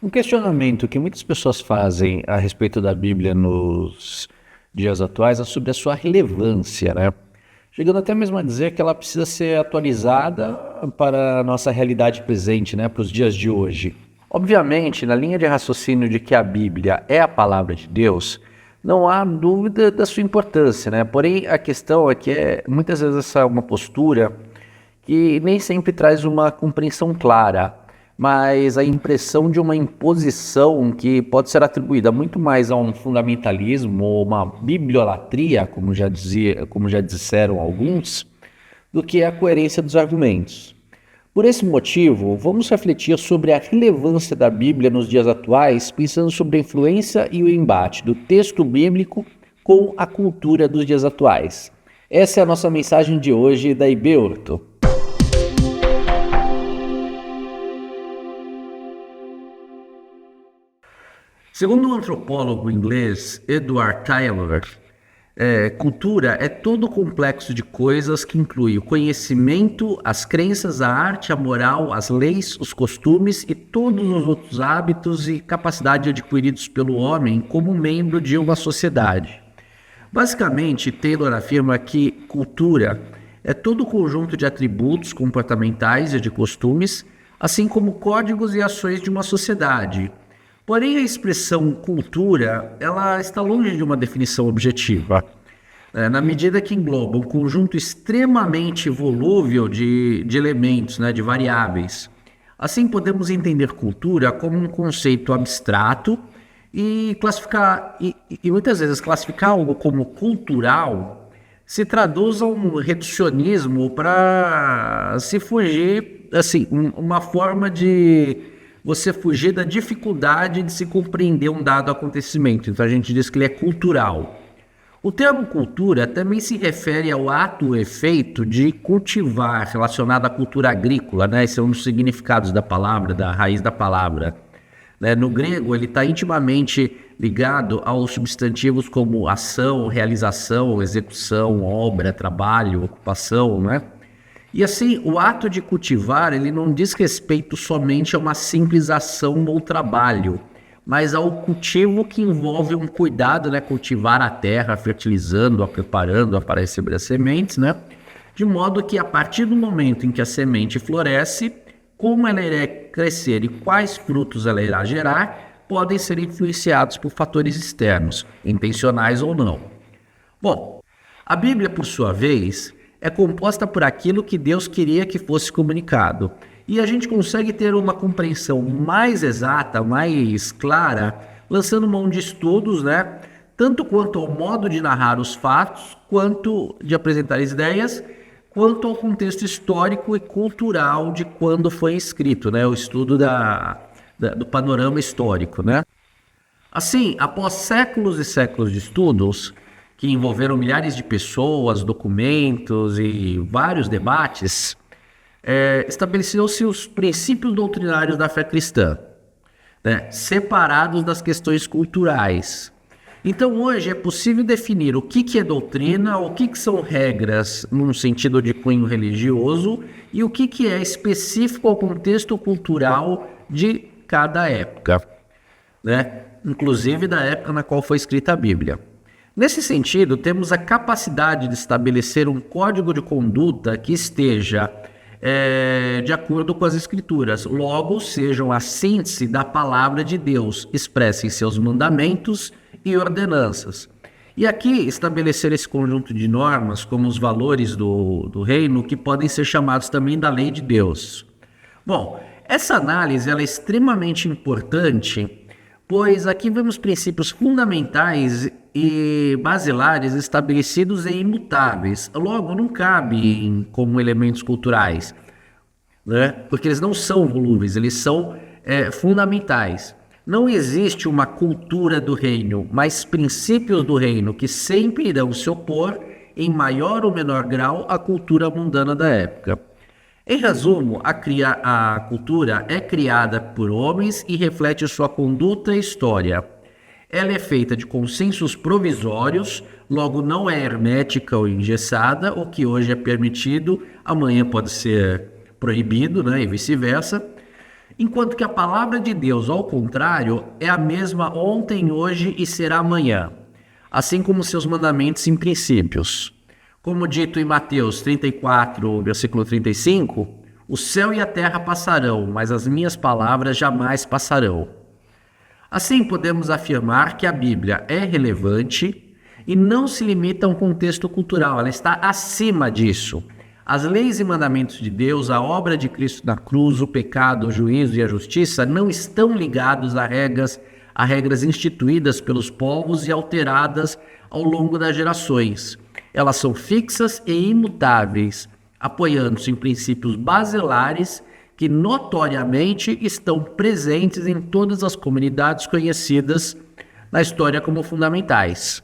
Um questionamento que muitas pessoas fazem a respeito da Bíblia nos dias atuais é sobre a sua relevância, né? Chegando até mesmo a dizer que ela precisa ser atualizada para a nossa realidade presente, né? Para os dias de hoje. Obviamente, na linha de raciocínio de que a Bíblia é a palavra de Deus, não há dúvida da sua importância, né? Porém, a questão é que muitas vezes essa é uma postura que nem sempre traz uma compreensão clara, mas a impressão de uma imposição que pode ser atribuída muito mais a um fundamentalismo ou uma bibliolatria, como já disseram alguns, do que a coerência dos argumentos. Por esse motivo, vamos refletir sobre a relevância da Bíblia nos dias atuais, pensando sobre a influência e o embate do texto bíblico com a cultura dos dias atuais. Essa é a nossa mensagem de hoje da IBEURTO. Segundo o antropólogo inglês Edward Tylor, cultura é todo o complexo de coisas que inclui o conhecimento, as crenças, a arte, a moral, as leis, os costumes e todos os outros hábitos e capacidades adquiridos pelo homem como membro de uma sociedade. Basicamente, Taylor afirma que cultura é todo o conjunto de atributos comportamentais e de costumes, assim como códigos e ações de uma sociedade. Porém, a expressão cultura, ela está longe de uma definição objetiva, na medida que engloba um conjunto extremamente volúvel de elementos, de variáveis. Assim, podemos entender cultura como um conceito abstrato e muitas vezes classificar algo como cultural se traduz a um reducionismo para se fugir, assim, uma forma de você fugir da dificuldade de se compreender um dado acontecimento. Então a gente diz que ele é cultural. O termo cultura também se refere ao ato ou efeito de cultivar, relacionado à cultura agrícola, né? Esse é um dos significados da palavra, da raiz da palavra. No grego, ele está intimamente ligado aos substantivos como ação, realização, execução, obra, trabalho, ocupação, né? E assim, o ato de cultivar, ele não diz respeito somente a uma simples ação ou trabalho, mas ao cultivo que envolve um cuidado, cultivar a terra, fertilizando-a, preparando-a para receber as sementes, de modo que a partir do momento em que a semente floresce, como ela irá crescer e quais frutos ela irá gerar, podem ser influenciados por fatores externos, intencionais ou não. Bom, a Bíblia, por sua vez, é composta por aquilo que Deus queria que fosse comunicado. E a gente consegue ter uma compreensão mais exata, mais clara, lançando mão de estudos, tanto quanto ao modo de narrar os fatos, quanto de apresentar as ideias, quanto ao contexto histórico e cultural de quando foi escrito, o estudo do panorama histórico, Assim, após séculos e séculos de estudos, que envolveram milhares de pessoas, documentos e vários debates, estabeleceu-se os princípios doutrinários da fé cristã, separados das questões culturais. Então, hoje é possível definir o que é doutrina, o que são regras num sentido de cunho religioso e o que é específico ao contexto cultural de cada época, inclusive da época na qual foi escrita a Bíblia. Nesse sentido, temos a capacidade de estabelecer um código de conduta que esteja de acordo com as Escrituras, logo sejam a síntese da palavra de Deus, expressa em seus mandamentos e ordenanças. E aqui estabelecer esse conjunto de normas como os valores do reino, que podem ser chamados também da lei de Deus. Bom, essa análise ela é extremamente importante, pois aqui vemos princípios fundamentais e basilares estabelecidos e imutáveis. Logo, não cabem como elementos culturais, porque eles não são volúveis, eles são fundamentais. Não existe uma cultura do reino, mas princípios do reino que sempre irão se opor, em maior ou menor grau, à cultura mundana da época. Em resumo, a cultura é criada por homens e reflete sua conduta e história. Ela é feita de consensos provisórios, logo não é hermética ou engessada, o que hoje é permitido, amanhã pode ser proibido, e vice-versa. enquanto que a palavra de Deus, ao contrário, é a mesma ontem, hoje e será amanhã, assim como seus mandamentos e princípios. Como dito em Mateus 34, versículo 35, o céu e a terra passarão, mas as minhas palavras jamais passarão. Assim, podemos afirmar que a Bíblia é relevante e não se limita a um contexto cultural, ela está acima disso. As leis e mandamentos de Deus, a obra de Cristo na cruz, o pecado, o juízo e a justiça não estão ligados a regras instituídas pelos povos e alteradas ao longo das gerações. Elas são fixas e imutáveis, apoiando-se em princípios basilares que notoriamente estão presentes em todas as comunidades conhecidas na história como fundamentais.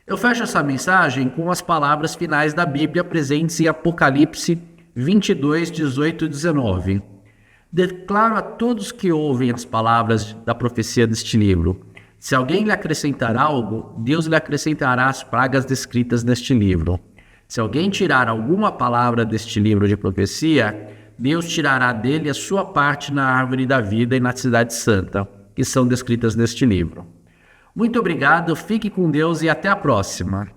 Eu fecho essa mensagem com as palavras finais da Bíblia presentes em Apocalipse 22, 18 e 19. Declaro a todos que ouvem as palavras da profecia deste livro: se alguém lhe acrescentar algo, Deus lhe acrescentará as pragas descritas neste livro. Se alguém tirar alguma palavra deste livro de profecia, Deus tirará dele a sua parte na árvore da vida e na cidade santa, que são descritas neste livro. Muito obrigado, fique com Deus e até a próxima.